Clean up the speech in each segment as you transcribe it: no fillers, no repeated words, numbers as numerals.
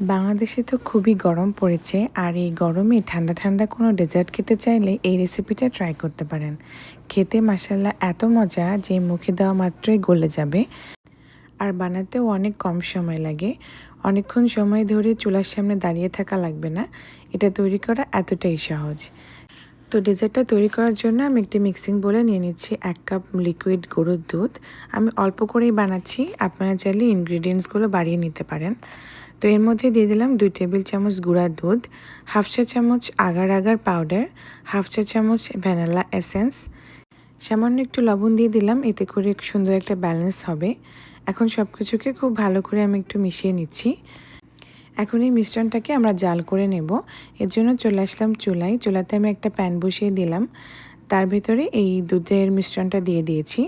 বাংলাদেশে তো খুবই গরম পড়েছে, আর এই গরমে ঠান্ডা ঠান্ডা কোনো ডেজার্ট খেতে চাইলে এই রেসিপিটা ট্রাই করতে পারেন। খেতে মাশাআল্লাহ এত মজা যে মুখে দেওয়া মাত্রই গলে যাবে, আর বানাতেও অনেক কম সময় লাগে। অনেকক্ষণ সময় ধরে চুলার সামনে দাঁড়িয়ে থাকা লাগবে না। এটা তৈরি করা এতটাই সহজ। তো ডেজার্টটা তৈরি করার জন্য আমি একটি মিক্সিং বোলে নিয়ে নিচ্ছি 1 কাপ লিকুইড গরুর দুধ। আমি অল্প করেই বানাচ্ছি, আপনারা চাইলে ইনগ্রিডিয়েন্টসগুলো বাড়িয়ে নিতে পারেন। তো এর মধ্যে দিয়ে দিলাম 2 টেবিল চামচ গুঁড়া দুধ, হাফ চা চামচ আগার আগার পাউডার, হাফ চা চামচ ভ্যানিলা এসেন্স, সামান্য একটু লবণ দিয়ে দিলাম, এতে করে সুন্দর একটা ব্যালেন্স হবে। এখন সব কিছুকে খুব ভালো করে আমি একটু মিশিয়ে নিচ্ছি। এখন এই মিশ্রণটাকে আমরা জাল করে নেব। এর জন্য চলে আসলাম চুলায়। চুলাতে আমি একটা প্যান বসিয়ে দিলাম, তার ভেতরে এই দুধের মিশ্রণটা দিয়ে দিয়েছি।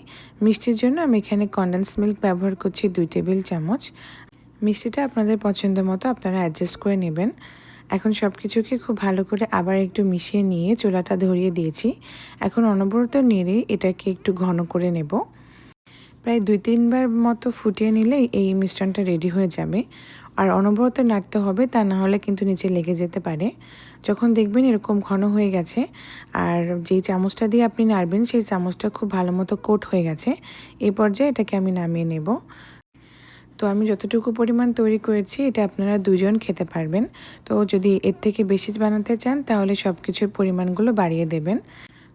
মিষ্টির জন্য আমি এখানে কনডেন্স মিল্ক ব্যবহার করছি 2 টেবিল চামচ। মিষ্টিটা আপনাদের পছন্দ মতো আপনারা অ্যাডজাস্ট করে নেবেন। এখন সব কিছুকে খুব ভালো করে আবার একটু মিশিয়ে নিয়ে চুলাটা ধরিয়ে দিয়েছি। এখন অনবরত নেড়ে এটাকে একটু ঘন করে নেব। প্রায় 2-3 বার মতো ফুটিয়ে নিলেই এই মিশ্রণটা রেডি হয়ে যাবে। আর অনবরত নাড়তে হবে, তা না হলে কিন্তু নিচে লেগে যেতে পারে। যখন দেখবেন এরকম ঘন হয়ে গেছে আর যেই চামচটা দিয়ে আপনি নাড়বেন সেই চামচটা খুব ভালো মতো কোট হয়ে গেছে, এই পর্যায়ে এটাকে আমি নামিয়ে নেব। তো আমি যতটুকু পরিমাণ তৈরি করেছি এটা আপনারা 2 জন খেতে পারবেন। তো যদি এর থেকে বেশি বানাতে চান তাহলে সব কিছুর পরিমাণগুলো বাড়িয়ে দেবেন।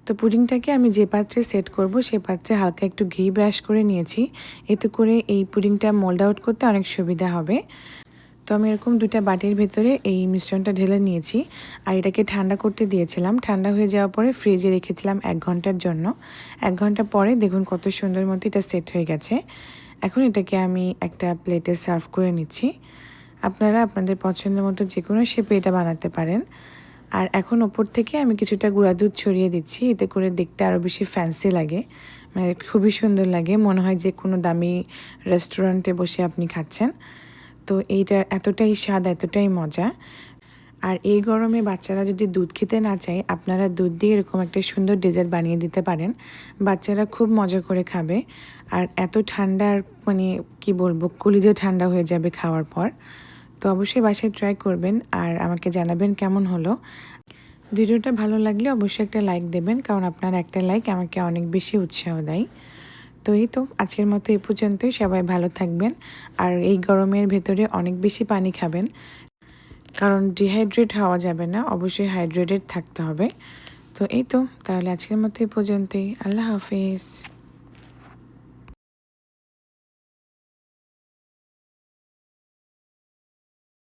তো পুডিংটাকে আমি যে পাত্রে সেট করব সে পাত্রে হালকা একটু ঘি ব্রাশ করে নিয়েছি, এতে করে এই পুডিংটা মোল্ড আউট করতে অনেক সুবিধা হবে। তো আমি এরকম 2টা বাটির ভেতরে এই মিশ্রণটা ঢেলে নিয়েছি, আর এটাকে ঠান্ডা করতে দিয়েছিলাম। ঠান্ডা হয়ে যাওয়ার পরে ফ্রিজে রেখেছিলাম 1 ঘন্টার জন্য। 1 ঘন্টা পরে দেখুন কত সুন্দর মতো এটা সেট হয়ে গেছে। এখন এটাকে আমি একটা প্লেটে সার্ভ করে নিচ্ছি। আপনারা আপনাদের পছন্দ মতো যে কোনো শেপে এটা বানাতে পারেন। আর এখন ওপর থেকে আমি কিছুটা গুঁড়া দুধ ছড়িয়ে দিচ্ছি, এতে করে দেখতে আরও বেশি ফ্যান্সি লাগে, মানে খুবই সুন্দর লাগে, মনে হয় যে কোনো দামি রেস্টুরেন্টে বসে আপনি খাচ্ছেন। তো এইটা এতটাই স্বাদ, এতটাই মজা। আর এই গরমে বাচ্চারা যদি দুধ খেতে না চায়, আপনারা দুধ দিয়ে এরকম একটা সুন্দর ডেজার্ট বানিয়ে দিতে পারেন। বাচ্চারা খুব মজা করে খাবে। আর এত ঠান্ডার মানে কি বলবো, কলিজা ঠান্ডা হয়ে যাবে খাওয়ার পর। তো অবশ্যই বাসায় ট্রাই করবেন আর আমাকে জানাবেন কেমন হলো। ভিডিওটা ভালো লাগলে অবশ্যই একটা লাইক দেবেন, কারণ আপনার একটা লাইক আমাকে অনেক বেশি উৎসাহ দেয়। তো এই তো আজকের মতো এই পর্যন্তই। সবাই ভালো থাকবেন আর এই গরমের ভেতরে অনেক বেশি পানি খাবেন, কারণ ডিহাইড্রেট হওয়া যাবে না, অবশ্যই হাইড্রেটেড থাকতে হবে। তো এই তো তাহলে আজকের মতো এই পর্যন্তই। আল্লাহ হাফেজ।